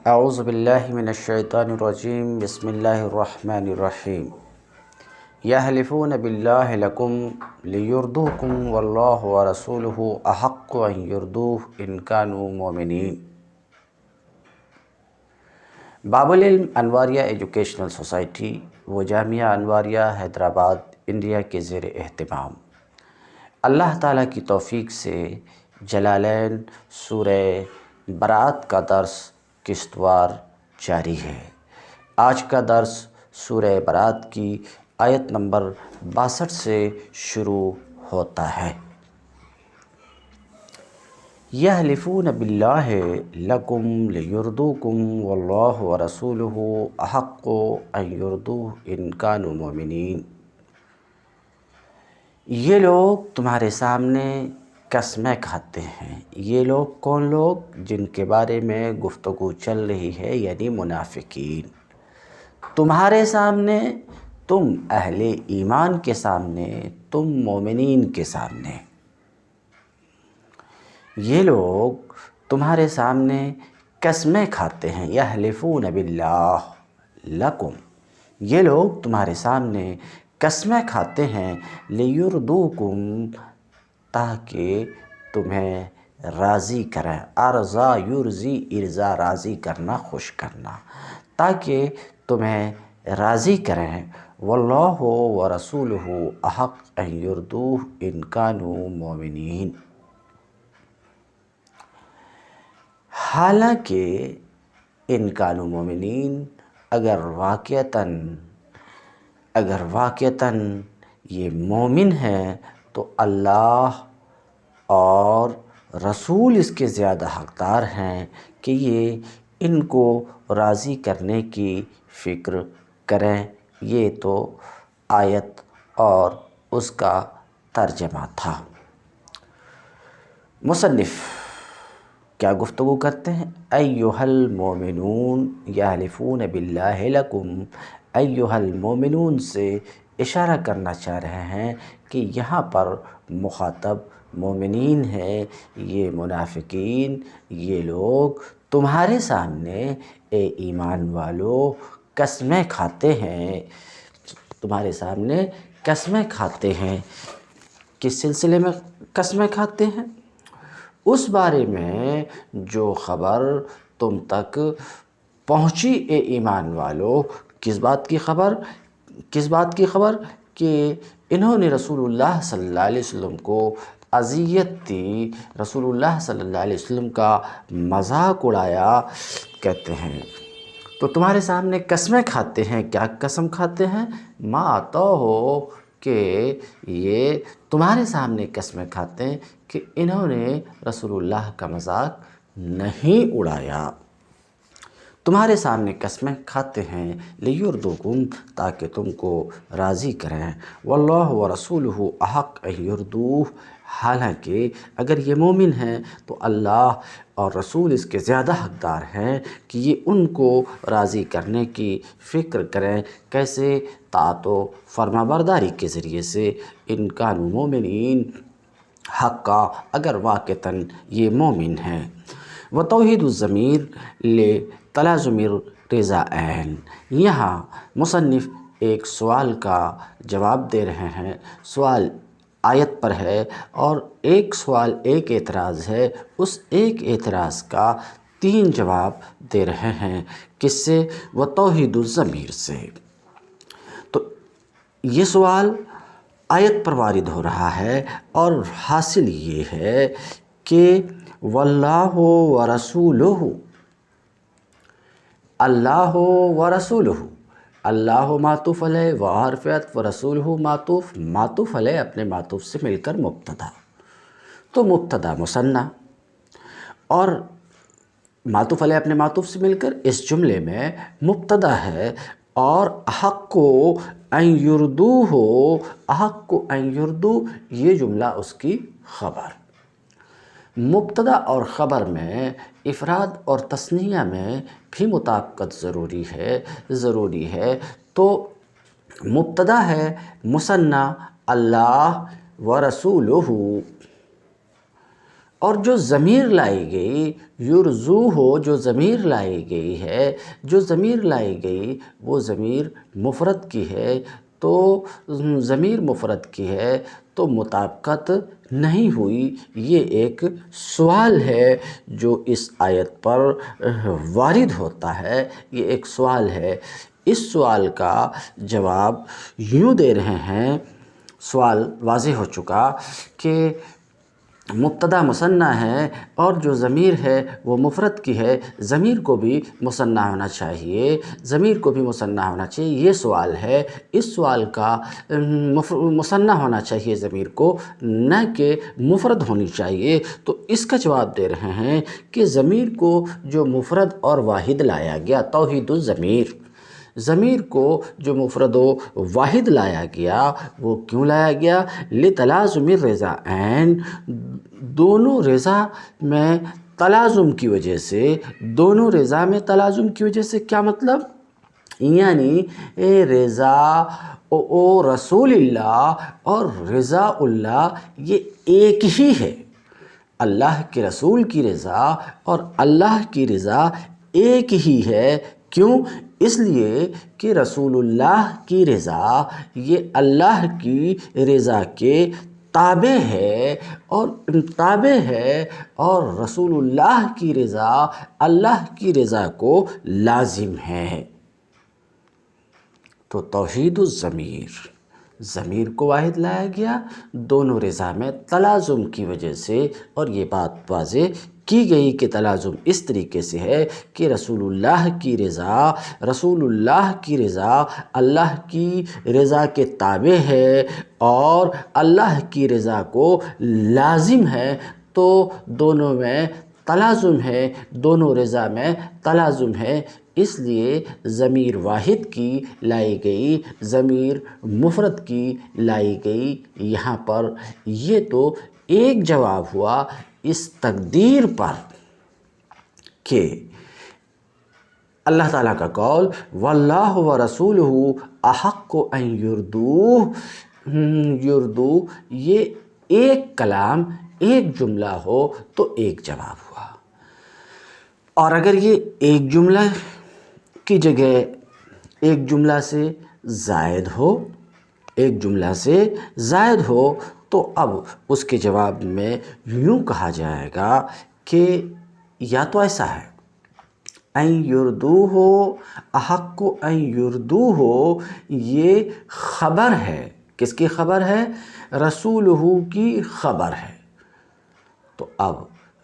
اعوذ باللہ من الشیطان الرجیم بسم اللہ الرحمن الرحیم یحلفون باللہ لکم لیردوکم واللہ ورسولہ احق ان یردوہ ان کانوا مؤمنین۔ باب العلم انواریہ ایجوکیشنل سوسائٹی و جامعہ انواریہ حیدرآباد انڈیا کے زیر اہتمام اللہ تعالیٰ کی توفیق سے جلالین سورہ برات کا درس قسطوار جاری ہے۔ آج کا درس سورہ برات کی آیت نمبر 62 سے شروع ہوتا ہے۔ یحلفون باللہ لکم لیردوکم واللہ ورسولہ احق ان یردوہ ان کانوا مؤمنین۔ یہ لوگ تمہارے سامنے قسمیں کھاتے ہیں۔ یہ لوگ کون لوگ؟ جن کے بارے میں گفتگو چل رہی ہے، یعنی منافقین۔ تمہارے سامنے، تم اہل ایمان کے سامنے، تم مومنین کے سامنے، یہ لوگ تمہارے سامنے قسمیں کھاتے ہیں۔ یحلفون باللہ لکم، یہ لوگ تمہارے سامنے قسمیں کھاتے ہیں لیردوکم، تاکہ تمہیں راضی کریں۔ ارضا یرضی، ارضا راضی کرنا، خوش کرنا، تاکہ تمہیں راضی کریں۔ واللہ ورسولہ احق ان یردوہ ان کانوا مؤمنین۔ حالانکہ ان کانوا مؤمنین، اگر واقعتاً یہ مومن ہیں تو اللہ اور رسول اس کے زیادہ حقدار ہیں کہ یہ ان کو راضی کرنے کی فکر کریں۔ یہ تو آیت اور اس کا ترجمہ تھا۔ مصنف کیا گفتگو کرتے ہیں؟ ایھا المؤمنون یحلفون باللہ لکم، ایھا المؤمنون سے اشارہ کرنا چاہ رہے ہیں کہ یہاں پر مخاطب مومنین ہیں۔ یہ منافقین، یہ لوگ تمہارے سامنے اے ایمان والو قسمیں کھاتے ہیں، تمہارے سامنے قسمیں کھاتے ہیں۔ کس سلسلے میں قسمیں کھاتے ہیں؟ اس بارے میں جو خبر تم تک پہنچی اے ایمان والو۔ کس بات کی خبر؟ کہ انہوں نے رسول اللہ صلی اللہ علیہ وسلم کو اذیت دی، رسول اللہ صلی اللہ علیہ وسلم کا مذاق اڑایا، کہتے ہیں تو تمہارے سامنے قسمیں کھاتے ہیں۔ کیا قسم کھاتے ہیں؟ ما ہو کہ یہ تمہارے سامنے قسمیں کھاتے ہیں کہ انہوں نے رسول اللہ کا مذاق نہیں اڑایا۔ تمہارے سامنے قسمیں کھاتے ہیں لیردوکم، تاکہ تم کو راضی کریں۔ واللہ ورسولہ احق ان یردوہ، حالانکہ اگر یہ مومن ہیں تو اللہ اور رسول اس کے زیادہ حقدار ہیں کہ یہ ان کو راضی کرنے کی فکر کریں۔ کیسے؟ طاعت و فرما برداری کے ذریعے سے۔ ان کانوا مؤمنین، حقا، اگر واقعتاً یہ مومن ہیں۔ وتوحید الضمیر لتلازم الرضائین، یہاں مصنف ایک سوال کا جواب دے رہے ہیں۔ سوال آیت پر ہے اور ایک سوال، ایک اعتراض ہے، اس ایک اعتراض کا 3 جواب دے رہے ہیں۔ کس سے؟ وتوحید الضمیر سے۔ تو یہ سوال آیت پر وارد ہو رہا ہے اور حاصل یہ ہے کہ واللہ ورسولہ، اللہ ورسولہ، اللہ معطوف علیہ و حرف عطف، ورسولہ معطوف علیہ اپنے معطوف سے مل کر مبتدا، تو مبتدا مثنیٰ اور معطوف علیہ اپنے معطوف سے مل کر اس جملے میں مبتدا ہے، اور احق ان یردوہ، احق ان یردوہ، یہ جملہ اس کی خبر۔ مبتدا اور خبر میں افراد اور تثنیہ میں بھی مطابقت ضروری ہے۔ تو مبتدا ہے مثنیٰ اللہ ورسولہ، اور جو ضمیر لائی گئی یرزو ہو، جو ضمیر لائی گئی ہے، جو ضمیر لائی گئی وہ ضمیر مفرد کی ہے، تو ضمیر مفرد کی ہے تو مطابقت نہیں ہوئی۔ یہ ایک سوال ہے جو اس آیت پر وارد ہوتا ہے، یہ ایک سوال ہے۔ اس سوال کا جواب یوں دے رہے ہیں، سوال واضح ہو چکا کہ مبتدا مثنیٰ ہے اور جو ضمیر ہے وہ مفرد کی ہے، ضمیر کو بھی مثنیٰ ہونا چاہیے، ضمیر کو بھی مثنیٰ ہونا چاہیے، یہ سوال ہے۔ اس سوال کا مثنیٰ ہونا چاہیے ضمیر کو، نہ کہ مفرد ہونی چاہیے۔ تو اس کا جواب دے رہے ہیں کہ ضمیر کو جو مفرد اور واحد لایا گیا، توحید الضمیر، ضمیر کو جو مفرد و واحد لایا گیا وہ کیوں لایا گیا؟ لتلازم الرضاعین، دونوں رضا میں تلازم کی وجہ سے، دونوں رضا میں تلازم کی وجہ سے کیا مطلب؟ یعنی رضا او رسول اللہ اور رضا اللہ یہ ایک ہی ہے۔ اللہ کے رسول کی رضا اور اللہ کی رضا ایک ہی ہے۔ کیوں؟ اس لیے کہ رسول اللہ کی رضا یہ اللہ کی رضا کے تابع ہے اور رسول اللہ کی رضا اللہ کی رضا کو لازم ہے۔ تو توحید الضمیر، ضمیر کو واحد لایا گیا دونوں رضا میں تلازم کی وجہ سے، اور یہ بات واضح کی گئی کہ تلازم اس طریقے سے ہے کہ رسول اللہ کی رضا اللہ کی رضا کے تابع ہے اور اللہ کی رضا کو لازم ہے، تو دونوں میں تلازم ہے، دونوں رضا میں تلازم ہے۔ اس لیے ضمیر واحد کی لائی گئی، ضمیر مفرد کی لائی گئی یہاں پر۔ یہ تو ایک جواب ہوا اس تقدیر پر کہ اللہ تعالیٰ کا قول واللہ ورسولہ احق ان یردوہ، یہ ایک کلام ایک جملہ ہو تو ایک جواب ہوا، اور اگر یہ ایک جملہ کی جگہ ایک جملہ سے زائد ہو تو اب اس کے جواب میں یوں کہا جائے گا کہ یا تو ایسا ہے ان یردوہ، احق ان یردوہ، یہ خبر ہے، کس کی خبر ہے؟ رسولہ کی خبر ہے۔ تو اب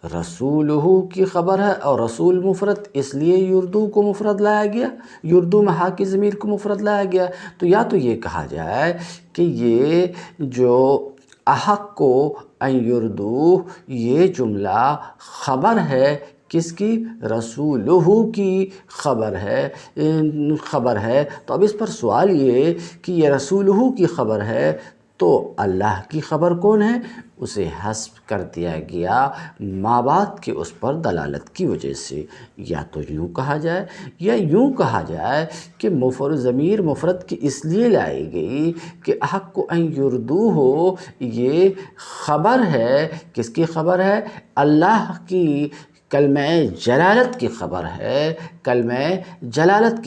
رسولہ کی خبر ہے اور رسول مفرد، اس لیے یردو کو مفرد لایا گیا، یردو میں ہا کی ضمیر کو مفرد لایا گیا۔ تو یا تو یہ کہا جائے کہ یہ جو احق کو ان یردو یہ جملہ خبر ہے، کس کی؟ رسولہ کی خبر ہے۔ تو اب اس پر سوال یہ کہ یہ رسولہ کی خبر ہے تو اللہ کی خبر کون ہے؟ اسے حذف کر دیا گیا ما بعد کے اس پر دلالت کی وجہ سے۔ یا تو یوں کہا جائے یا یوں کہا جائے کہ ضمیر مفرد کی اس لیے لائی گئی کہ احق ان یردوہ یہ خبر ہے، کس کی خبر ہے؟ اللہ کی کلمہ جلالت کی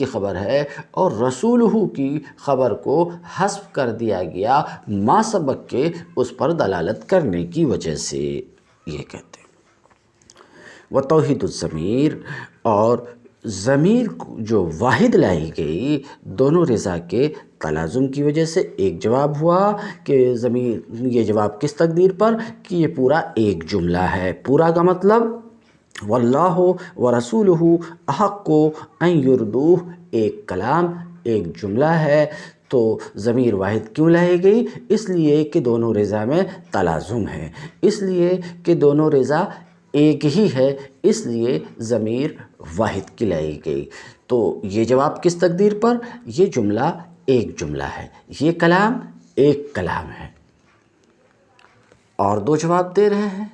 خبر ہے، اور رسولہ کی خبر کو حذف کر دیا گیا ما سبق کے اس پر دلالت کرنے کی وجہ سے۔ یہ کہتے ہیں وتوحید الضمیر، اور ضمیر جو واحد لائی گئی دونوں رضا کے تلازم کی وجہ سے ایک جواب ہوا کہ ضمیر، یہ جواب کس تقدیر پر کہ یہ پورا ایک جملہ ہے۔ پورا کا مطلب واللہ ورسولہ احق ان یردوہ ایک کلام ایک جملہ ہے۔ تو ضمیر واحد کیوں لائی گئی؟ اس لیے کہ دونوں رضا میں تلازم ہے، اس لیے کہ دونوں رضا ایک ہی ہے، اس لیے ضمیر واحد کی لائی گئی۔ تو یہ جواب کس تقدیر پر؟ یہ جملہ ایک جملہ ہے، یہ کلام ایک کلام ہے۔ اور دو جواب دے رہے ہیں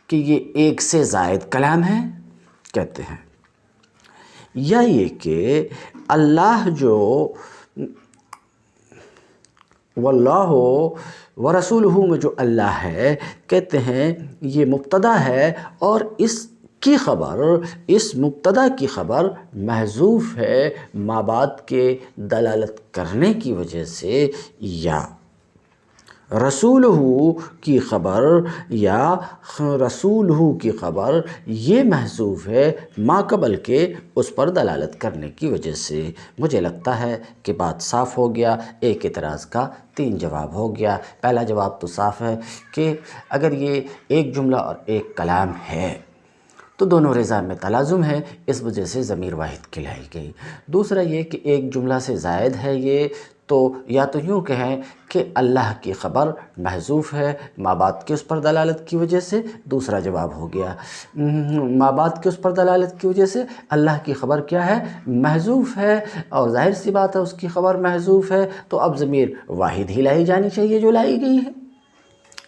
کہ یہ ایک سے زائد کلام ہے، کہتے ہیں، یا یہ کہ اللہ جو واللہ و رسولہ میں جو اللہ ہے کہتے ہیں یہ مبتدا ہے، اور اس مبتدا کی خبر محذوف ہے ما بعد کے دلالت کرنے کی وجہ سے، یا رسولہ کی خبر یا رسولہ کی خبر یہ محذوف ہے ما قبل کے اس پر دلالت کرنے کی وجہ سے۔ مجھے لگتا ہے کہ بات صاف ہو گیا، ایک اعتراض کا 3 جواب ہو گیا۔ پہلا جواب تو صاف ہے کہ اگر یہ ایک جملہ اور ایک کلام ہے تو دونوں رضا میں تلازم ہے، اس وجہ سے ضمیر واحد کہلائی گئی۔ دوسرا یہ کہ ایک جملہ سے زائد ہے یہ، تو یا تو یوں کہیں کہ اللہ کی خبر محذوف ہے ما بعد کے اس پر دلالت کی وجہ سے، دوسرا جواب ہو گیا۔ ما بعد کے اس پر دلالت کی وجہ سے اللہ کی خبر کیا ہے؟ محذوف ہے، اور ظاہر سی بات ہے اس کی خبر محذوف ہے تو اب ضمیر واحد ہی لائی جانی چاہیے جو لائی گئی ہے۔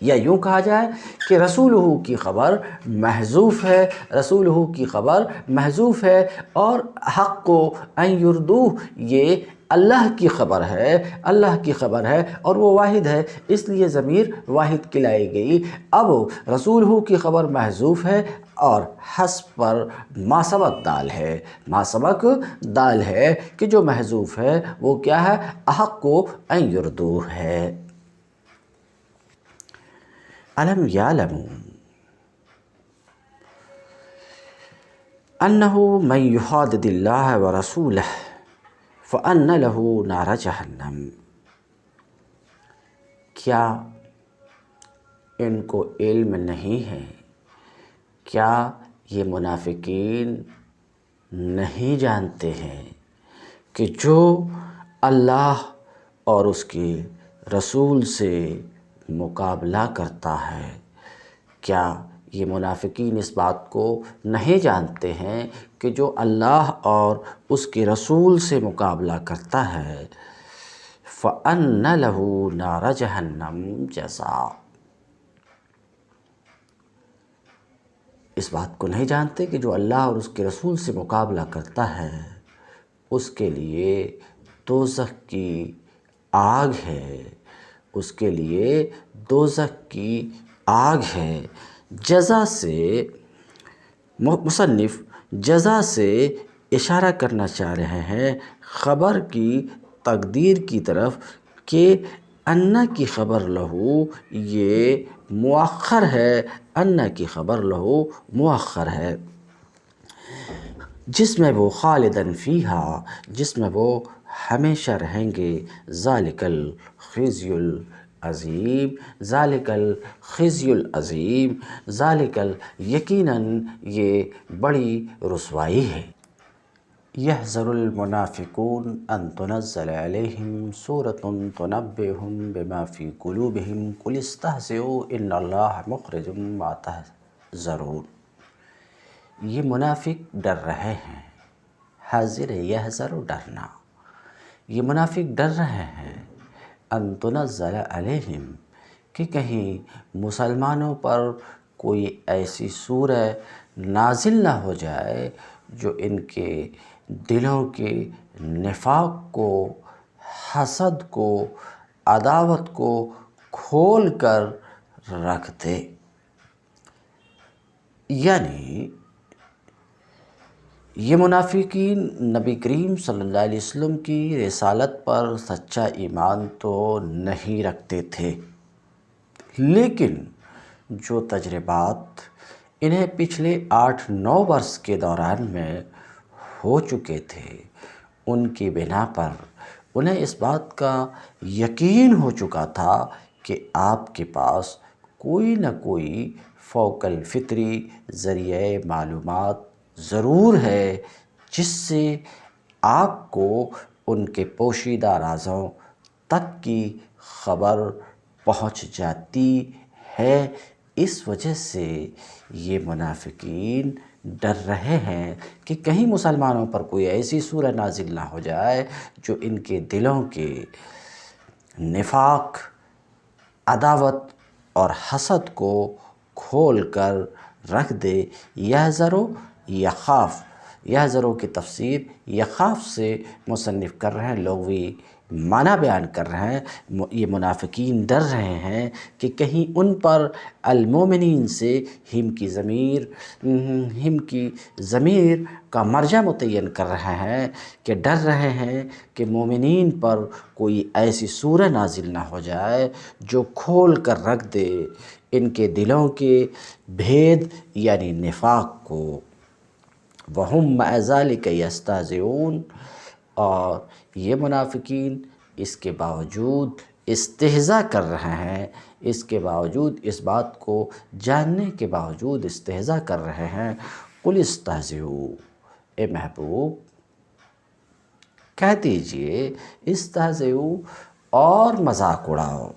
یا یوں کہا جائے کہ رسولہ کی خبر محذوف ہے، رسولہ کی خبر محذوف ہے، اور حق کو ان یردوہ یہ اللہ کی خبر ہے، اللہ کی خبر ہے اور وہ واحد ہے، اس لیے ضمیر واحد کی لائی گئی۔ اب رسولہ کی خبر محذوف ہے اور حذف پر ما سبق دال ہے، ما سبق دال ہے کہ جو محذوف ہے وہ کیا ہے؟ احق کو ان یردوہ ہے۔ الم یعلموا انہ من یحادد اللہ ورسولہ فان لہ نار جہنم، کیا ان کو علم نہیں ہے؟ کیا یہ منافقین نہیں جانتے ہیں کہ جو اللہ اور اس کے رسول سے مقابلہ کرتا ہے؟ کیا یہ منافقین اس بات کو نہیں جانتے ہیں کہ جو اللہ اور اس کے رسول سے مقابلہ کرتا ہے فَأَنَّ لَهُ نَارَ جَهَنَّمْ جَزَاء، اس بات کو نہیں جانتے کہ جو اللہ اور اس کے رسول سے مقابلہ کرتا ہے اس کے لیے دوزخ کی آگ ہے، اس کے لیے دوزخ کی آگ ہے۔ جزا سے مصنف جزا سے اشارہ کرنا چاہ رہے ہیں خبر کی تقدیر کی طرف کہ انّا کی خبر لہو یہ مؤخر ہے، انّا کی خبر لہو مؤخر ہے، جس میں وہ خالداً فیہا، جس میں وہ ہمیشہ رہیں گے، ذالک الخزی العظیم، ذالک الخزی العظیم، ذالک یقیناً یہ بڑی رسوائی ہے۔ یحذر المنافقون ان تنزل علیہم سورۃ تنبئہم بما فی قلوبہم قل استہزئوا ان اللہ مخرج ما تحذرون، یہ منافق ڈر رہے ہیں، حاضر یحذر ڈرنا، یہ منافق ڈر رہے ہیں ان تنزل علیہم کہ کہیں مسلمانوں پر کوئی ایسی سورہ نازل نہ ہو جائے جو ان کے دلوں کے نفاق کو، حسد کو، عداوت کو کھول کر رکھ دے۔ یعنی یہ منافقین نبی کریم صلی اللہ علیہ وسلم کی رسالت پر سچا ایمان تو نہیں رکھتے تھے، لیکن جو تجربات انہیں پچھلے 8-9 برس کے دوران میں ہو چکے تھے ان کی بنا پر انہیں اس بات کا یقین ہو چکا تھا کہ آپ کے پاس کوئی نہ کوئی فوق الفطری ذریعہ معلومات ضرور ہے جس سے آپ کو ان کے پوشیدہ رازوں تک کی خبر پہنچ جاتی ہے۔ اس وجہ سے یہ منافقین ڈر رہے ہیں کہ کہیں مسلمانوں پر کوئی ایسی سورہ نازل نہ ہو جائے جو ان کے دلوں کے نفاق، عداوت اور حسد کو کھول کر رکھ دے۔ یحذر یخاف، یہ ذرو کی تفسیر یخاف سے مصنف کر رہے ہیں، لغوی معنی بیان کر رہے ہیں۔ یہ منافقین ڈر رہے ہیں کہ کہیں ان پر المومنین سے ہم کی ضمیر کا مرجع متعین کر رہے ہیں، کہ ڈر رہے ہیں کہ مومنین پر کوئی ایسی سورہ نازل نہ ہو جائے جو کھول کر رکھ دے ان کے دلوں کے بھید یعنی نفاق کو۔ وَهُمْ مَعَ ذَلِكَ يَسْتَهْزِئُونَ، اور یہ منافقین اس کے باوجود استہزاء کر رہے ہیں، اس کے باوجود، اس بات کو جاننے کے باوجود استہزاء کر رہے ہیں۔ قُلِ اسْتَهْزِئُوا، اے محبوب کہہ دیجئے، استہزئوا اور مذاق اڑاؤ۔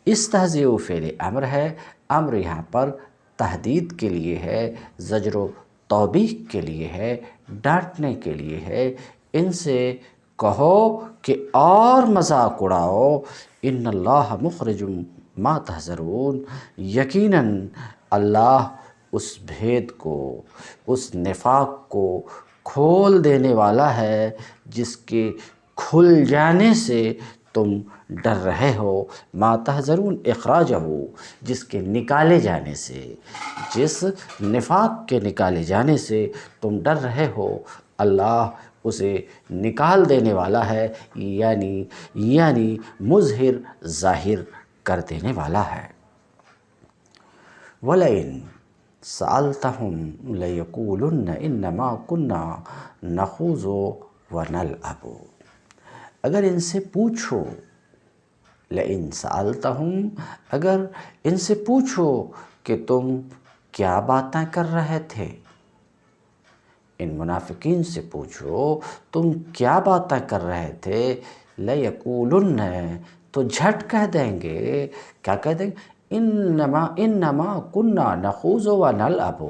استہزئوا فعل امر ہے، امر یہاں پر تحدید کے لیے ہے، زجر و توبیخ کے لیے ہے، ڈانٹنے کے لیے ہے۔ ان سے کہو کہ اور مذاق اڑاؤ، ان اللہ مخرج ما تحذرون، یقیناً اللہ اس بھید کو، اس نفاق کو کھول دینے والا ہے جس کے کھل جانے سے تم ڈر رہے ہو۔ ما تحذرون اخراجہ، جس کے نکالے جانے سے، جس نفاق کے نکالے جانے سے تم ڈر رہے ہو، اللہ اسے نکال دینے والا ہے، یعنی مظہر، ظاہر کر دینے والا ہے۔ وَلَئِن سَأَلْتَهُمْ لَيَقُولُنَّ إِنَّمَا كُنَّا نَخُوضُ وَنَلْعَبُ، اگر ان سے پوچھو، لَئِن سَأَلْتَهُمْ، اگر ان سے پوچھو کہ تم کیا باتیں کر رہے تھے، ان منافقین سے پوچھو تم کیا باتیں کر رہے تھے، لَيَقُولُنَّ، تو جھٹ کہہ دیں گے، کیا کہہ دیں گے، انما کننا نخوض ونلعب،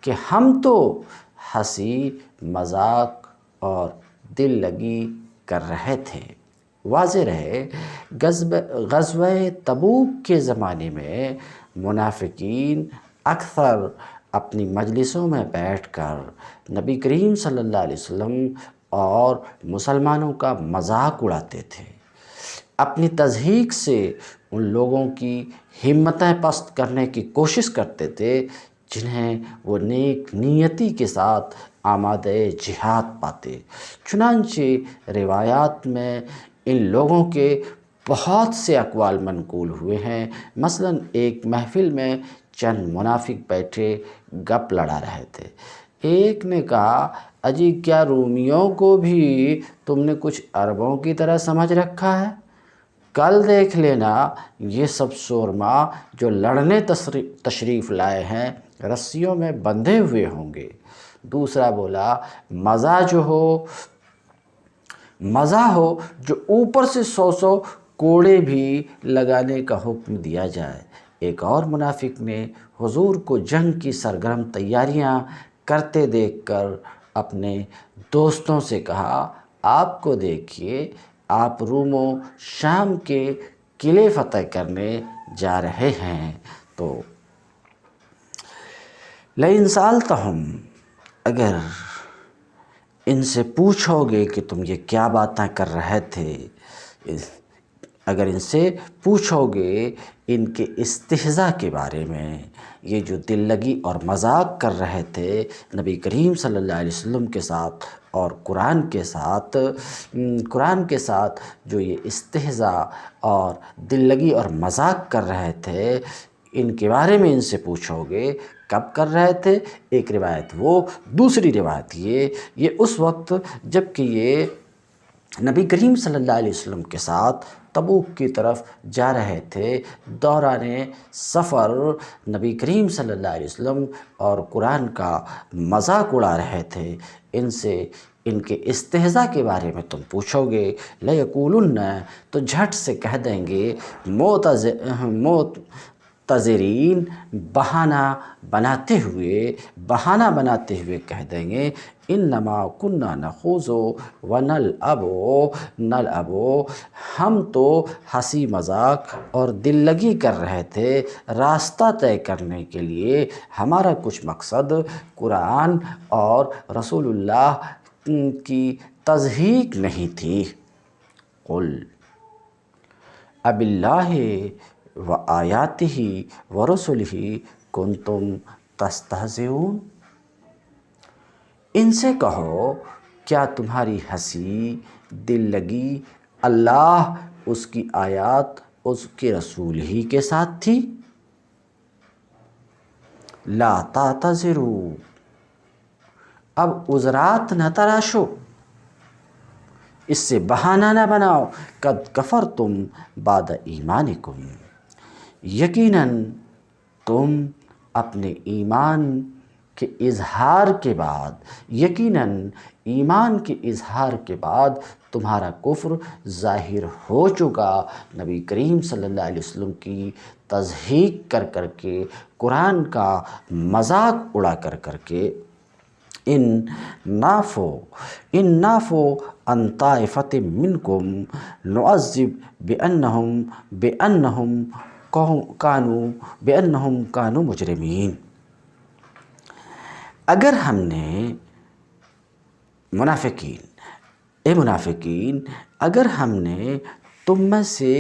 کہ ہم تو ہنسی مذاق اور دل لگی کر رہے تھے۔ واضح رہے، غزوہ تبوک کے زمانے میں منافقین اکثر اپنی مجلسوں میں بیٹھ کر نبی کریم صلی اللہ علیہ وسلم اور مسلمانوں کا مذاق اڑاتے تھے، اپنی تضحیک سے ان لوگوں کی ہمتیں پست کرنے کی کوشش کرتے تھے جنہیں وہ نیک نیتی کے ساتھ آمادہ جہاد پاتے۔ چنانچہ روایات میں ان لوگوں کے بہت سے اقوال منقول ہوئے ہیں۔ مثلا ایک محفل میں چند منافق بیٹھے گپ لڑا رہے تھے، ایک نے کہا، اجی کیا رومیوں کو بھی تم نے کچھ عربوں کی طرح سمجھ رکھا ہے؟ کل دیکھ لینا یہ سب سورما جو لڑنے تشریف لائے ہیں رسیوں میں بندھے ہوئے ہوں گے۔ دوسرا بولا، مزہ ہو جو اوپر سے 100 کوڑے بھی لگانے کا حکم دیا جائے۔ ایک اور منافق نے حضور کو جنگ کی سرگرم تیاریاں کرتے دیکھ کر اپنے دوستوں سے کہا، آپ کو دیکھیے، آپ روم و شام کے قلعے فتح کرنے جا رہے ہیں۔ تو لَئِن سَأَلْتَهُمْ، اگر ان سے پوچھو گے کہ تم یہ کیا باتیں کر رہے تھے، اگر ان سے پوچھو گے ان کے استہزاء کے بارے میں، یہ جو دل لگی اور مذاق کر رہے تھے نبی کریم صلی اللہ علیہ وسلم کے ساتھ اور قرآن کے ساتھ جو یہ استہزاء اور دل لگی اور مذاق کر رہے تھے، ان کے بارے میں ان سے پوچھو گے کب کر رہے تھے۔ ایک روایت وہ، دوسری روایت یہ اس وقت جب کہ یہ نبی کریم صلی اللہ علیہ وسلم کے ساتھ تبوک کی طرف جا رہے تھے، دوران سفر نبی کریم صلی اللہ علیہ وسلم اور قرآن کا مذاق اڑا رہے تھے۔ ان سے ان کے استہزاء کے بارے میں تم پوچھو گے، لَيَقُولُنَّ، تو جھٹ سے کہہ دیں گے، تذرین بہانہ بناتے ہوئے کہہ دیں گے انما کننا نخوض ونلعب ہم تو ہنسی مذاق اور دل لگی کر رہے تھے راستہ طے کرنے کے لیے، ہمارا کچھ مقصد قرآن اور رسول اللہ کی تضحیق نہیں تھی۔ قل اب اللہ و آیاتہ و رسلہ کنتم تستہزئون، ان سے کہو کیا تمہاری ہنسی دل لگی اللہ، اس کی آیات، اس کے رسول ہی کے ساتھ تھی؟ لا تعتذروا، اب عذرات نہ تراشو، اس سے بہانہ نہ بناؤ، قد کفرتم بعد ایمانکم، یقیناً تم اپنے ایمان کے اظہار کے بعد، ایمان کے اظہار کے بعد تمہارا کفر ظاہر ہو چکا، نبی کریم صلی اللہ علیہ وسلم کی تضحیق کر کے، قرآن کا مذاق اڑا کر کے۔ ان نعفو عن طائفۃ منکم نعذب بأنہم کانوا مجرمین، اگر ہم نے منافقین اگر ہم نے تم میں سے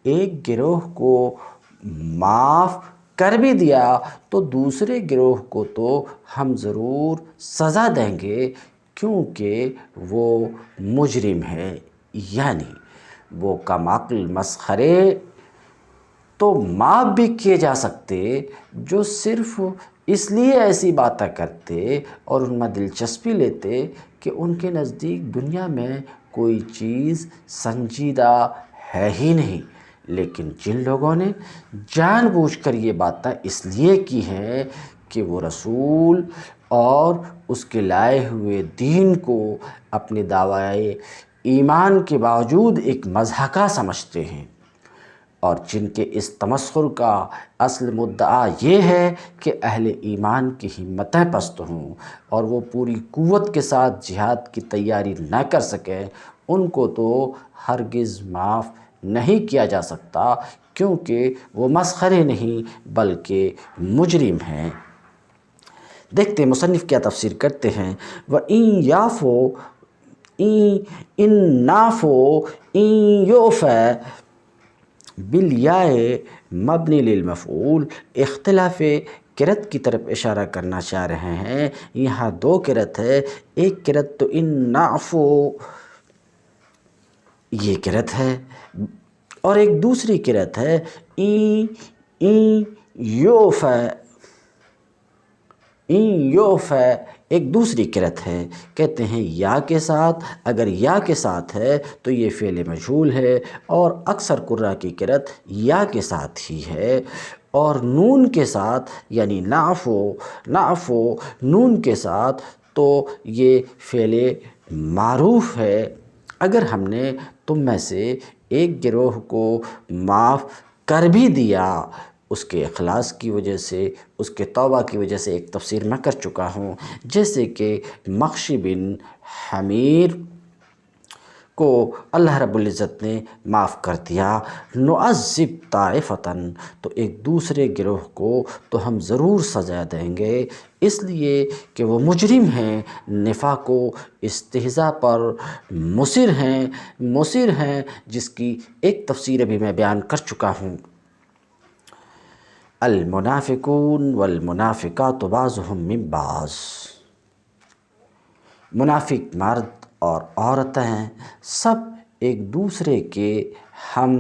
ایک گروہ کو معاف کر بھی دیا تو دوسرے گروہ کو تو ہم ضرور سزا دیں گے، کیونکہ وہ مجرم ہے، یعنی وہ کم عقل مسخرے تو معاف بھی کیے جا سکتے جو صرف اس لیے ایسی باتیں کرتے اور ان میں دلچسپی لیتے کہ ان کے نزدیک دنیا میں کوئی چیز سنجیدہ ہے ہی نہیں، لیکن جن لوگوں نے جان بوجھ کر یہ باتیں اس لیے کی ہیں کہ وہ رسول اور اس کے لائے ہوئے دین کو اپنے دعوی ایمان کے باوجود ایک مضحکہ سمجھتے ہیں، اور جن کے اس تمسخر کا اصل مدعا یہ ہے کہ اہل ایمان کی ہمتیں پست ہوں اور وہ پوری قوت کے ساتھ جہاد کی تیاری نہ کر سکیں، ان کو تو ہرگز معاف نہیں کیا جا سکتا، کیونکہ وہ مسخرے نہیں بلکہ مجرم ہیں۔ دیکھتے ہیں مصنف کیا تفسیر کرتے ہیں۔ وَإِن يَعْفُوا إِن نَعْفُوا إِن يُعْفَى بالیاء مبنی للمفعول، اختلاف قرأت کی طرف اشارہ کرنا چاہ رہے ہیں۔ یہاں دو قرأت ہے، ایک قرأت تو ان نعفو یہ قرأت ہے، اور ایک دوسری قرأت ہے این یوفا ایک دوسری قرأت ہے۔ کہتے ہیں یا کے ساتھ، اگر یا کے ساتھ ہے تو یہ فعل مجہول ہے، اور اکثر قراء کی قرأت یا کے ساتھ ہی ہے، اور نون کے ساتھ یعنی نعفو نون کے ساتھ تو یہ فعل معروف ہے۔ اگر ہم نے تم میں سے ایک گروہ کو معاف کر بھی دیا، اس کے اخلاص کی وجہ سے، اس کے توبہ کی وجہ سے، ایک تفسیر میں کر چکا ہوں، جیسے کہ مخشی بن حمیر کو اللہ رب العزت نے معاف کر دیا، نعذب طائفتاً تو ایک دوسرے گروہ کو تو ہم ضرور سزا دیں گے، اس لیے کہ وہ مجرم ہیں، نفاق و استہزاء پر مصر ہیں، جس کی ایک تفسیر ابھی میں بیان کر چکا ہوں۔ المنافقون والمنافقات بعضهم من بعض، منافق مرد اور عورتیں سب ایک دوسرے کے ہم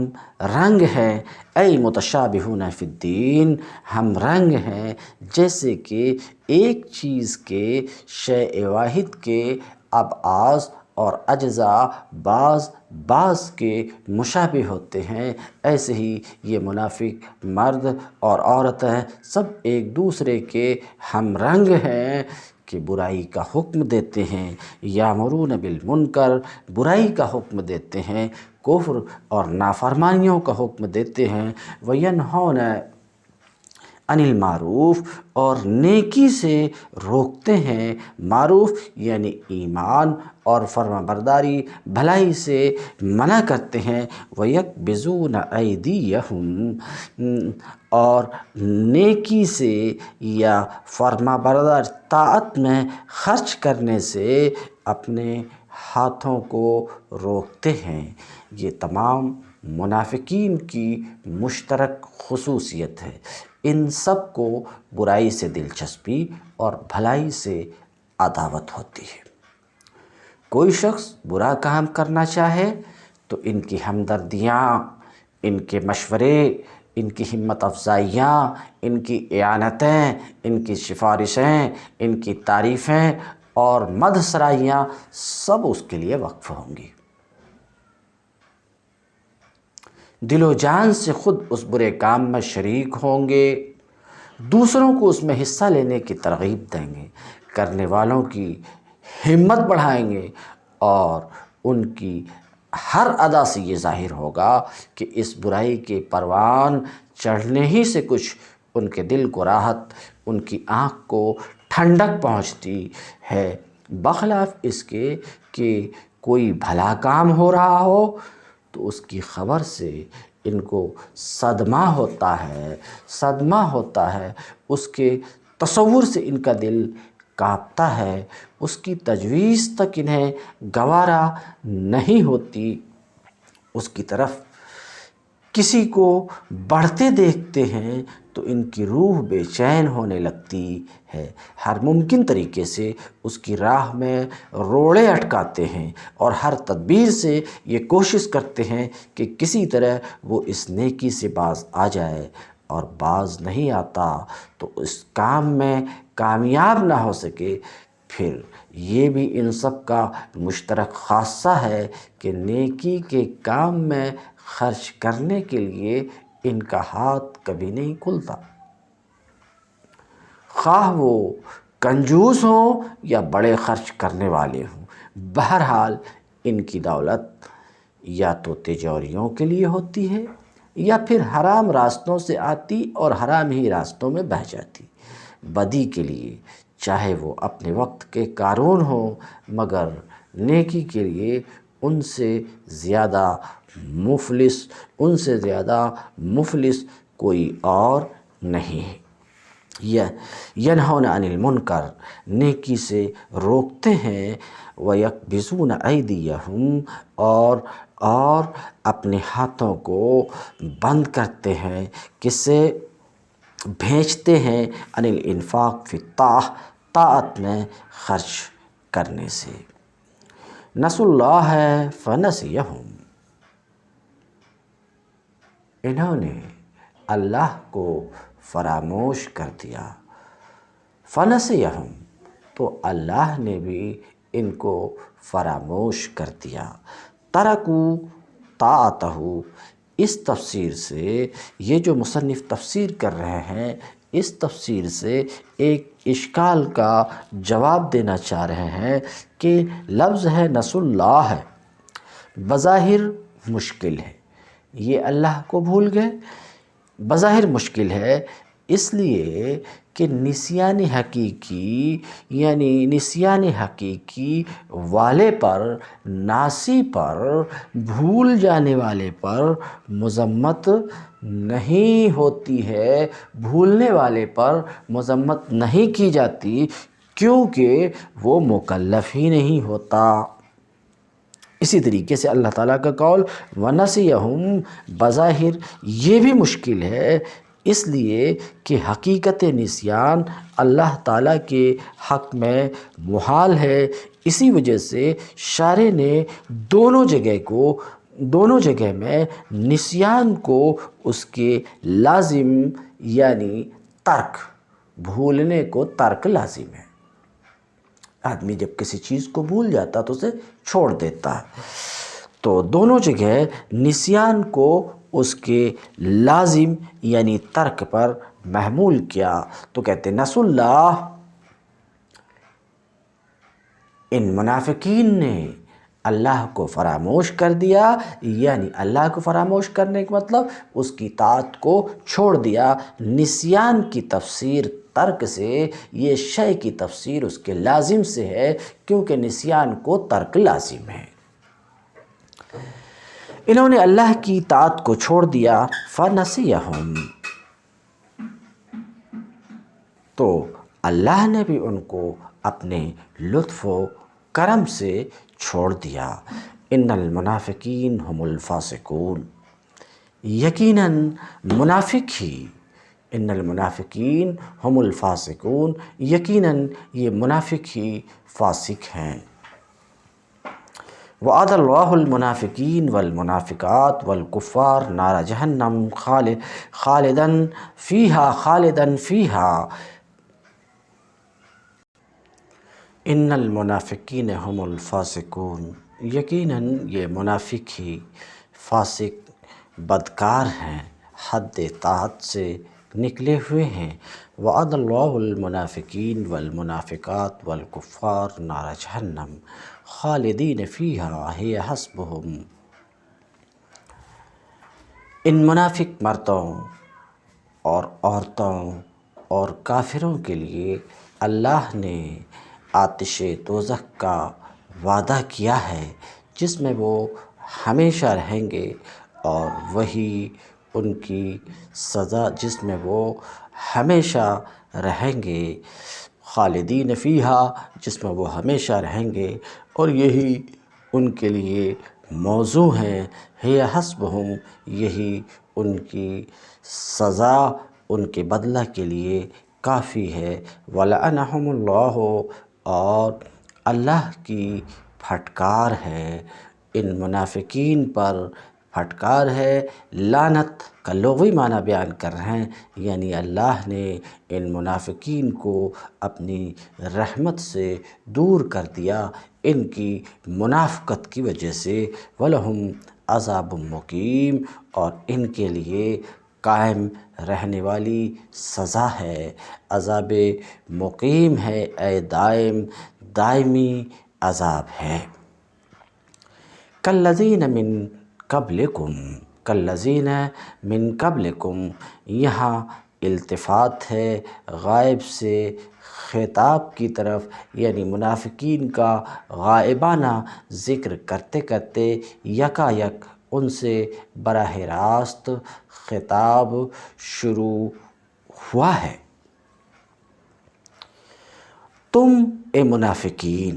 رنگ ہیں، ای متشابہون فی الدین، ہم رنگ ہیں جیسے کہ ایک چیز کے شیء واحد کے ابعاض اور اجزاء بعض کے مشابہ ہوتے ہیں، ایسے ہی یہ منافق مرد اور عورتیں سب ایک دوسرے کے ہم رنگ ہیں کہ برائی کا حکم دیتے ہیں، یامرون بالمنکر برائی کا حکم دیتے ہیں، کفر اور نافرمانیوں کا حکم دیتے ہیں، وینہون عن المعروف اور نیکی سے روکتے ہیں، معروف یعنی ایمان اور فرما برداری بھلائی سے منع کرتے ہیں، وَيَقْبِضُونَ أَيْدِيَهُمْ اور نیکی سے یا فرما بردار طاعت میں خرچ کرنے سے اپنے ہاتھوں کو روکتے ہیں۔ یہ تمام منافقین کی مشترک خصوصیت ہے۔ ان سب کو برائی سے دلچسپی اور بھلائی سے عداوت ہوتی ہے۔ کوئی شخص برا کام کرنا چاہے تو ان کی ہمدردیاں، ان کے مشورے، ان کی ہمت افزائیاں، ان کی اعانتیں، ان کی سفارشیں، ان کی تعریفیں اور مدح سرائیاں سب اس کے لیے وقف ہوں گی۔ دل و جان سے خود اس برے کام میں شریک ہوں گے، دوسروں کو اس میں حصہ لینے کی ترغیب دیں گے، کرنے والوں کی ہمت بڑھائیں گے، اور ان کی ہر ادا سے یہ ظاہر ہوگا کہ اس برائی کے پروان چڑھنے ہی سے کچھ ان کے دل کو راحت، ان کی آنکھ کو ٹھنڈک پہنچتی ہے، بخلاف اس کے کہ کوئی بھلا کام ہو رہا ہو تو اس کی خبر سے ان کو صدمہ ہوتا ہے، اس کے تصور سے ان کا دل کانپتا ہے، اس کی تجویز تک انہیں گوارا نہیں ہوتی، اس کی طرف کسی کو بڑھتے دیکھتے ہیں تو ان کی روح بے چین ہونے لگتی ہے، ہر ممکن طریقے سے اس کی راہ میں روڑے اٹکاتے ہیں اور ہر تدبیر سے یہ کوشش کرتے ہیں کہ کسی طرح وہ اس نیکی سے باز آ جائے، اور باز نہیں آتا تو اس کام میں کامیاب نہ ہو سکے۔ پھر یہ بھی ان سب کا مشترک خاصہ ہے کہ نیکی کے کام میں خرچ کرنے کے لیے ان کا ہاتھ کبھی نہیں کھلتا، خواہ وہ کنجوس ہوں یا بڑے خرچ کرنے والے ہوں، بہرحال ان کی دولت یا تو تجوریوں کے لیے ہوتی ہے یا پھر حرام راستوں سے آتی اور حرام ہی راستوں میں بہہ جاتی، بدی کے لیے، چاہے وہ اپنے وقت کے قارون ہوں، مگر نیکی کے لیے ان سے زیادہ مفلس کوئی اور نہیں ہے۔ ینہون عن المنکر نیکی سے روکتے ہیں، وَيَقْبِضُونَ أَيْدِيَهُمْ اور اپنے ہاتھوں کو بند کرتے ہیں، کس سے؟ بھیجتے ہیں، عن الانفاق فی الطاعہ طاعت میں خرچ کرنے سے۔ نسوا اللہ فنسیہم انہوں نے اللہ کو فراموش کر دیا، فنسیہم تو اللہ نے بھی ان کو فراموش کر دیا، ترکو طاعتہ اس تفسیر سے، یہ جو مصنف تفسیر کر رہے ہیں اس تفسیر سے ایک اشکال کا جواب دینا چاہ رہے ہیں کہ لفظ ہے نسوا اللہ ہے، بظاہر مشکل ہے، یہ اللہ کو بھول گئے، بظاہر مشکل ہے اس لیے کہ نسیان حقیقی والے پر، ناسی پر، بھول جانے والے پر مذمت نہیں ہوتی ہے، بھولنے والے پر مذمت نہیں کی جاتی، کیونکہ وہ مکلف ہی نہیں ہوتا۔ اسی طریقے سے اللہ تعالیٰ کا قول وَنَسِيَهُمْ بظاہر یہ بھی مشکل ہے، اس لیے کہ حقیقت نسیان اللہ تعالیٰ کے حق میں محال ہے، اسی وجہ سے شارع نے دونوں جگہ میں نسیان کو اس کے لازم یعنی ترک، بھولنے کو ترک لازم ہے، آدمی جب کسی چیز کو بھول جاتا تو اسے چھوڑ دیتا ہے، تو دونوں جگہ نسیان کو اس کے لازم یعنی ترک پر محمول کیا، تو کہتے نسوا اللہ، ان منافقین نے اللہ کو فراموش کر دیا، یعنی اللہ کو فراموش کرنے کا مطلب اس کی اطاعت کو چھوڑ دیا۔ نسیان کی تفسیر ترک سے، یہ شے کی تفسیر اس کے لازم سے ہے، کیونکہ نسیان کو ترک لازم ہے۔ انہوں نے اللہ کی اطاعت کو چھوڑ دیا، فنسیہم، تو اللہ نے بھی ان کو اپنے لطف و کرم سے چھوڑ دیا۔ ان المنافقین هم الفاسقون، یقیناً منافق ہی، ان المنافقین هم الفاسقون، یقیناً یہ منافق ہی فاسق ہیں۔ وعد اللہ المنافقین والمنافقات والکفار نار جہنم خالداً فیہا ان المنافقین هم الفاسقون، یقیناً یہ منافق ہی فاسق بدکار ہیں، حد طاعت سے نکلے ہوئے ہیں۔ وعد اللہ المنافقین والمنافقات والکفار نار جہنم خالدین فیہا ہی حسبہم، ان منافق مردوں اور عورتوں اور کافروں کے لیے اللہ نے آتش دوزخ کا وعدہ کیا ہے، جس میں وہ ہمیشہ رہیں گے، اور وہی ان کی سزا، جس میں وہ ہمیشہ رہیں گے، خالدین فیہا، جس میں وہ ہمیشہ رہیں گے، اور یہی ان کے لیے موزوں ہیں، ہی حسبہم، یہی ان کی سزا، ان کے بدلہ کے لیے کافی ہے۔ وَلَعَنَهُمُ اللَّهُ، اور اللہ کی پھٹکار ہے ان منافقین پر، پھٹکار ہے، لعنت کا لغوی معنی بیان کر رہے ہیں، یعنی اللہ نے ان منافقین کو اپنی رحمت سے دور کر دیا ان کی منافقت کی وجہ سے۔ وَلَهُمْ عَذَابٌ مُقِيمٌ، اور ان کے لیے قائم رہنے والی سزا ہے، عذاب مقیم ہے، اے دائمی عذاب ہے۔ کالذین من قبلکم، کالذین من قبلکم، یہاں التفات ہے غائب سے خطاب کی طرف، یعنی منافقین کا غائبانہ ذکر کرتے کرتے یکایک ان سے براہ راست خطاب شروع ہوا ہے۔ تم اے منافقین،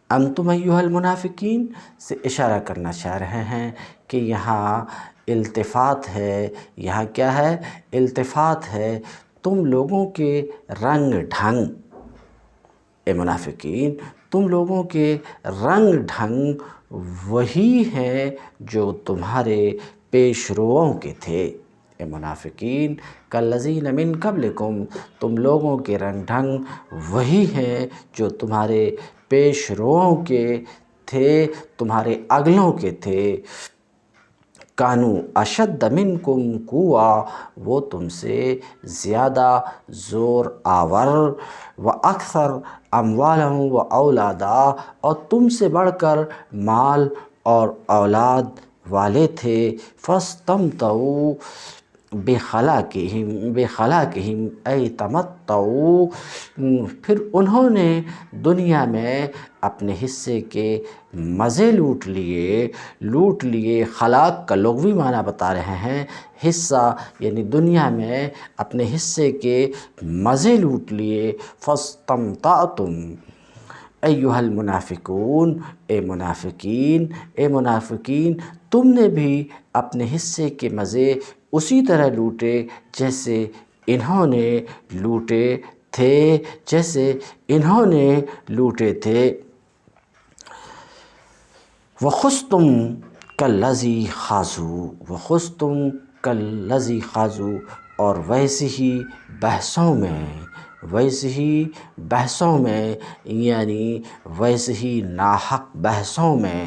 انتم ایھا المنافقین سے اشارہ کرنا چاہ رہے ہیں کہ یہاں التفات ہے، یہاں کیا ہے؟ التفات ہے، تم لوگوں کے رنگ ڈھنگ، اے منافقین، تم لوگوں کے رنگ ڈھنگ وہی ہیں جو تمہارے پیش روؤں کے تھے۔ اے منافقین، کالذین من قبلکم، تم لوگوں کے رنگ ڈھنگ وہی ہیں جو تمہارے پیش روؤں کے تھے، تمہارے اگلوں کے تھے۔ کانوا اشد منکم قوۃ، وہ تم سے زیادہ زور آور، واکثر اموالا واولادا، اور تم سے بڑھ کر مال اور اولاد والے تھے۔ فاستمتعوا بخلاقہم ای تمتعوا، پھر انہوں نے دنیا میں اپنے حصے کے مزے لوٹ لیے۔ خلاق کا لغوی معنی بتا رہے ہیں، حصہ یعنی دنیا میں اپنے حصے کے مزے لوٹ لیے۔ فاستمتعتم ایھا المنافقون، اے منافقین، تم نے بھی اپنے حصے کے مزے اسی طرح لوٹے جیسے انہوں نے لوٹے تھے۔ وخذتم کالذی خاضوا، اور ویسے ہی بحثوں میں، یعنی ویسے ہی ناحق بحثوں میں،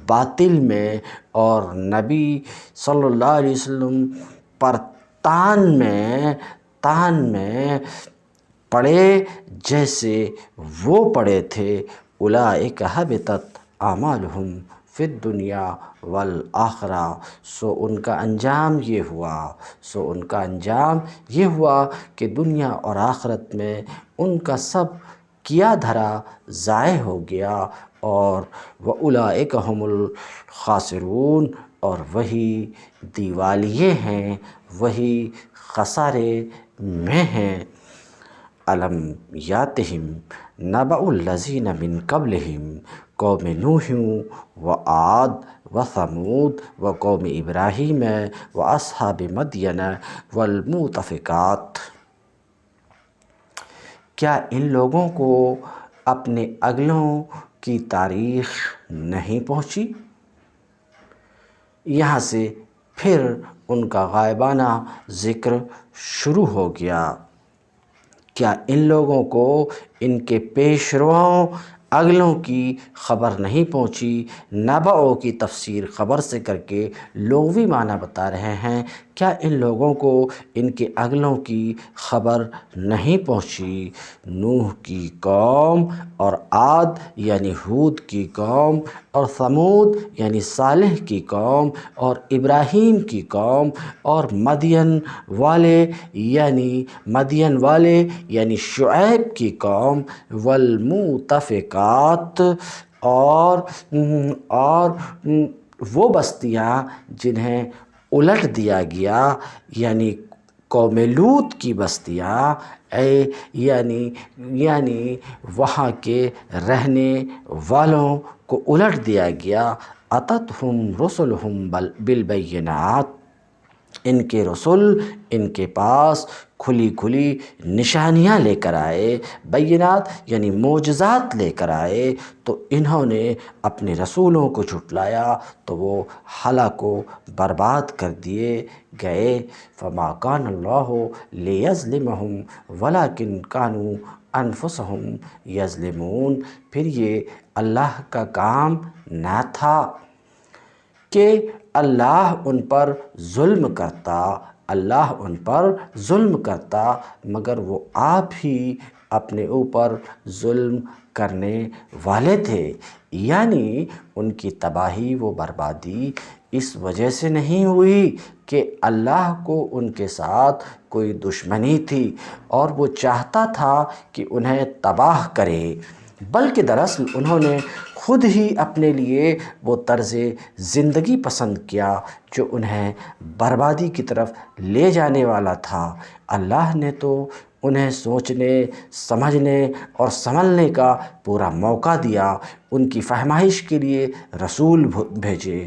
باطل میں، اور نبی صلی اللہ علیہ وسلم پر تان میں پڑے جیسے وہ پڑے تھے۔ اولئک حبطت اعمالہم فی الدنیا والآخرہ، سو ان کا انجام یہ ہوا کہ دنیا اور آخرت میں ان کا سب کیا دھرا ضائع ہو گیا، اور وَأُولَئِکَ هُمُ الْخَاسِرُونَ، اور وہی دیوالیے ہیں، وہی خسارے میں ہیں۔ الم یاتہم نبأ الذین من قبلہم قوم نوح وعاد وثمود وقوم ابراہیم واصحاب مدین والمؤتفکات۔ کیا ان لوگوں کو اپنے اگلوں کی تاریخ نہیں پہنچی؟ یہاں سے پھر ان کا غائبانہ ذکر شروع ہو گیا۔ کیا ان لوگوں کو ان کے پیش روؤں اگلوں کی خبر نہیں پہنچی؟ نبأ کی تفسیر خبر سے کر کے لغوی معنی بتا رہے ہیں۔ کیا ان لوگوں کو ان کے اگلوں کی خبر نہیں پہنچی؟ نوح کی قوم، اور عاد یعنی ہود کی قوم، اور ثمود یعنی صالح کی قوم، اور ابراہیم کی قوم، اور مدین والے یعنی شعیب کی قوم، والمؤتفکات، اور وہ بستیاں جنہیں الٹ دیا گیا، یعنی قوم لوط کی بستیاں، یعنی وہاں کے رہنے والوں کو الٹ دیا گیا۔ اتتہم رسلہم بالبینات، ان کے رسول ان کے پاس کھلی کھلی نشانیاں لے کر آئے، بینات یعنی معجزات لے کر آئے، تو انہوں نے اپنے رسولوں کو جھٹلایا تو وہ ہلاک و برباد کر دیے گئے۔ فما کان اللہ لیظلمہم ولکن کانوا انفسہم یظلمون، پھر یہ اللہ کا کام نہ تھا کہ اللہ ان پر ظلم کرتا، مگر وہ آپ ہی اپنے اوپر ظلم کرنے والے تھے۔ یعنی ان کی تباہی و بربادی اس وجہ سے نہیں ہوئی کہ اللہ کو ان کے ساتھ کوئی دشمنی تھی اور وہ چاہتا تھا کہ انہیں تباہ کرے، بلکہ دراصل انہوں نے خود ہی اپنے لیے وہ طرز زندگی پسند کیا جو انہیں بربادی کی طرف لے جانے والا تھا۔ اللہ نے تو انہیں سوچنے، سمجھنے اور سنبھلنے کا پورا موقع دیا، ان کی فہمائش کے لیے رسول بھیجے،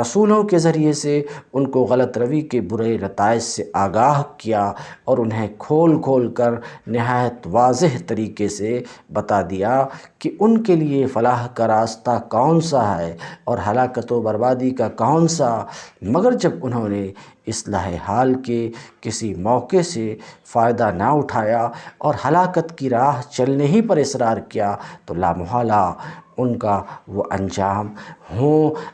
رسولوں کے ذریعے سے ان کو غلط روی کے برے نتائج سے آگاہ کیا، اور انہیں کھول کھول کر نہایت واضح طریقے سے بتا دیا کہ ان کے لیے فلاح کا راستہ کون سا ہے اور ہلاکت و بربادی کا کون سا۔ مگر جب انہوں نے اصلاح حال کے کسی موقع سے فائدہ نہ اٹھایا اور ہلاکت کی راہ چلنے ہی پر اصرار کیا، تو لامحالہ ان کا وہ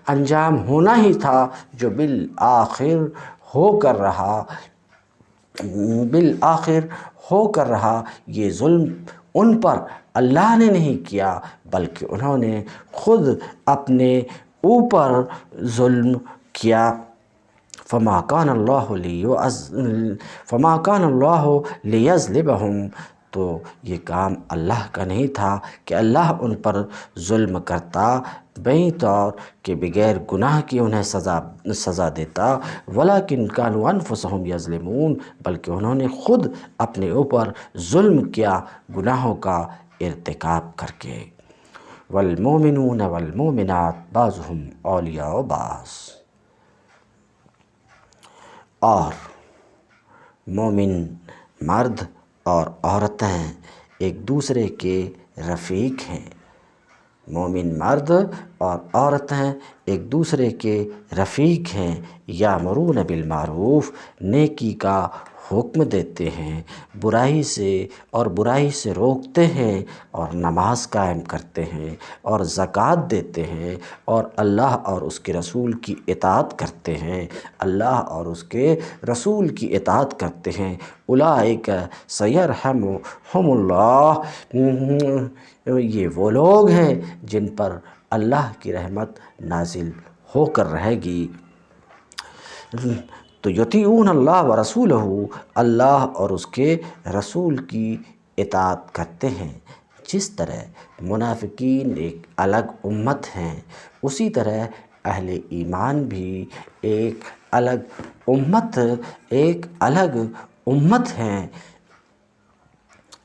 انجام ہونا ہی تھا جو بالآخر ہو کر رہا۔ یہ ظلم ان پر اللہ نے نہیں کیا، بلکہ انہوں نے خود اپنے اوپر ظلم کیا۔ فما کان اللہ لیظلمہم، تو یہ کام اللہ کا نہیں تھا کہ اللہ ان پر ظلم کرتا، بیں طور کہ بغیر گناہ کے انہیں سزا دیتا، ولکن کانوا انفسہم یظلمون، بلکہ انہوں نے خود اپنے اوپر ظلم کیا گناہوں کا ارتکاب کر کے۔ والمؤمنون والمؤمنات بعضهم اولیاء بعض، اور مومن مرد اور عورتیں ایک دوسرے کے رفیق ہیں۔ مومن مرد اور عورتیں ایک دوسرے کے رفیق ہیں، یامرون بالمعروف، نیکی کا حکم دیتے ہیں، برائی سے اور برائی سے روکتے ہیں، اور نماز قائم کرتے ہیں اور زکوٰۃ دیتے ہیں اور اللہ اور اس کے رسول کی اطاعت کرتے ہیں، اللہ اور اس کے رسول کی اطاعت کرتے ہیں، اولئک سیرحمہم اللہ، یہ وہ لوگ ہیں جن پر اللہ کی رحمت نازل ہو کر رہے گی۔ تو یطیعون اللہ و رسولہ، اللہ اور اس کے رسول کی اطاعت کرتے ہیں۔ جس طرح منافقین ایک الگ امت ہیں، اسی طرح اہل ایمان بھی ایک الگ امت ہیں۔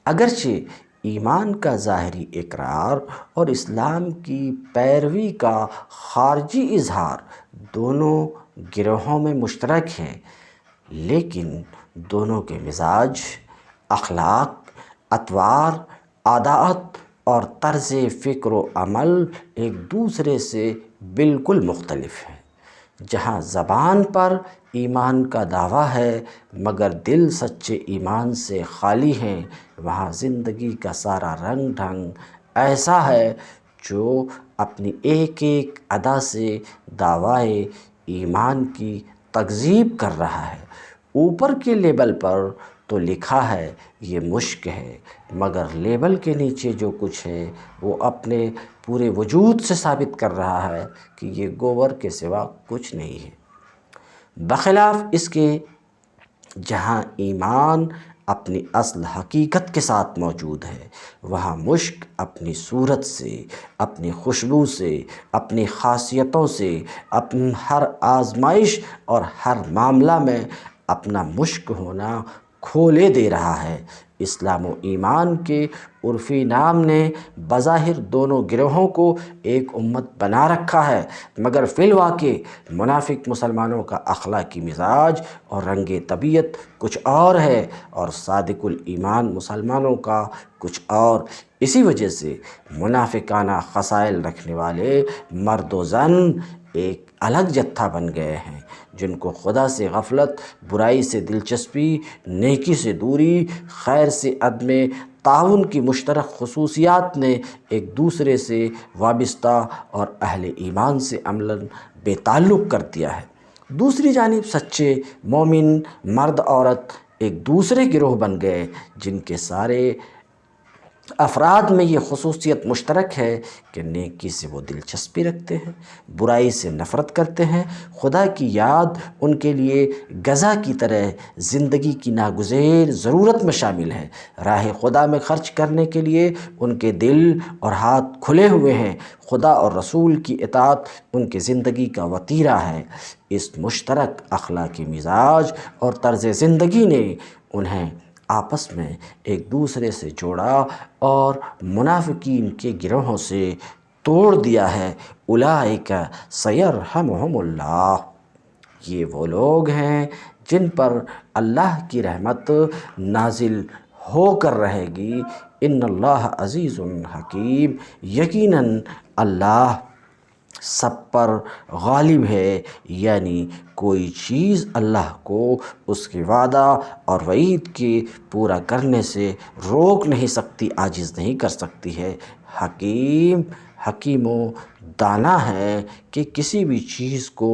اگرچہ ایمان کا ظاہری اقرار اور اسلام کی پیروی کا خارجی اظہار دونوں گروہوں میں مشترک ہے، لیکن دونوں کے مزاج، اخلاق، اطوار، عادات اور طرز فکر و عمل ایک دوسرے سے بالکل مختلف ہیں۔ جہاں زبان پر ایمان کا دعویٰ ہے مگر دل سچے ایمان سے خالی ہیں، وہاں زندگی کا سارا رنگ ڈھنگ ایسا ہے جو اپنی ایک ایک ادا سے دعویٰ ایمان کی تکذیب کر رہا ہے۔ اوپر کے لیبل پر تو لکھا ہے یہ مشک ہے، مگر لیبل کے نیچے جو کچھ ہے وہ اپنے پورے وجود سے ثابت کر رہا ہے کہ یہ گوبر کے سوا کچھ نہیں ہے۔ بخلاف اس کے جہاں ایمان اپنی اصل حقیقت کے ساتھ موجود ہے، وہاں مشک اپنی صورت سے، اپنی خوشبو سے، اپنی خاصیتوں سے، ہر آزمائش اور ہر معاملہ میں اپنا مشک ہونا کھولے دے رہا ہے۔ اسلام و ایمان کے عرفی نام نے بظاہر دونوں گروہوں کو ایک امت بنا رکھا ہے، مگر فی الواقع منافق مسلمانوں کا اخلاقی مزاج اور رنگ طبیعت کچھ اور ہے، اور صادق الایمان مسلمانوں کا کچھ اور۔ اسی وجہ سے منافقانہ خصائل رکھنے والے مرد و زن ایک الگ جتھا بن گئے ہیں، جن کو خدا سے غفلت، برائی سے دلچسپی، نیکی سے دوری، خیر سے عدم تعاون کی مشترک خصوصیات نے ایک دوسرے سے وابستہ اور اہل ایمان سے عملاً بے تعلق کر دیا ہے۔ دوسری جانب سچے مومن مرد عورت ایک دوسرے گروہ بن گئے، جن کے سارے افراد میں یہ خصوصیت مشترک ہے کہ نیکی سے وہ دلچسپی رکھتے ہیں، برائی سے نفرت کرتے ہیں، خدا کی یاد ان کے لیے غذا کی طرح زندگی کی ناگزیر ضرورت میں شامل ہے، راہ خدا میں خرچ کرنے کے لیے ان کے دل اور ہاتھ کھلے ہوئے ہیں، خدا اور رسول کی اطاعت ان کی زندگی کا وتیرہ ہے۔ اس مشترک اخلاقی مزاج اور طرز زندگی نے انہیں آپس میں ایک دوسرے سے جوڑا اور منافقین کے گروہوں سے توڑ دیا ہے۔ اولئک سیرحمہم اللہ، یہ وہ لوگ ہیں جن پر اللہ کی رحمت نازل ہو کر رہے گی۔ ان اللہ عزیز حکیم، یقیناً اللہ سب پر غالب ہے، یعنی کوئی چیز اللہ کو اس کے وعدہ اور وعید کے پورا کرنے سے روک نہیں سکتی، عاجز نہیں کر سکتی ہے۔ حکیم و دانا ہے کہ کسی بھی چیز کو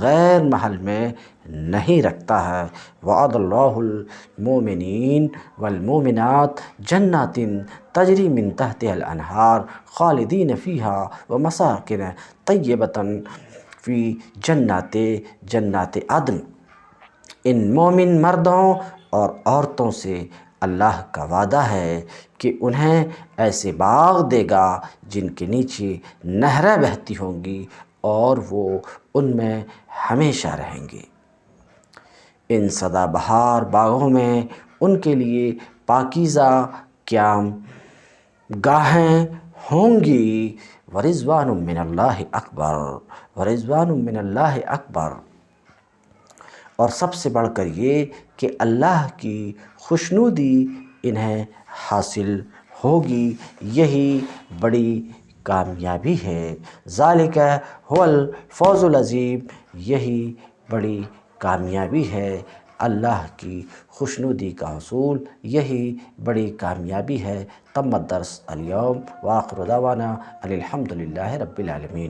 غیر محل میں نہیں رکھتا ہے۔ وعد اللہ المؤمنین والمؤمنات جنات تجری من تحتها الانہار خالدین فیہا ومساکن طیبۃ فی جنات عدن۔ ان مومن مردوں اور عورتوں سے اللہ کا وعدہ ہے کہ انہیں ایسے باغ دے گا جن کے نیچے نہریں بہتی ہوں گی اور وہ ان میں ہمیشہ رہیں گے۔ ان سدا بہار باغوں میں ان کے لیے پاکیزہ قیام گاہیں ہوں گی۔ ورضوان من اللہ اکبر، ورضوان من اللہ اکبر، اور سب سے بڑھ کر یہ کہ اللہ کی خوشنودی انہیں حاصل ہوگی، یہی بڑی کامیابی ہے۔ ذالک هو الفوز العظیم، یہی بڑی کامیابی ہے۔ اللہ کی خوشنودی کا حصول یہی بڑی کامیابی ہے۔ تم الدرس اليوم وآخر دعوانا ان الحمد للہ رب العالمین۔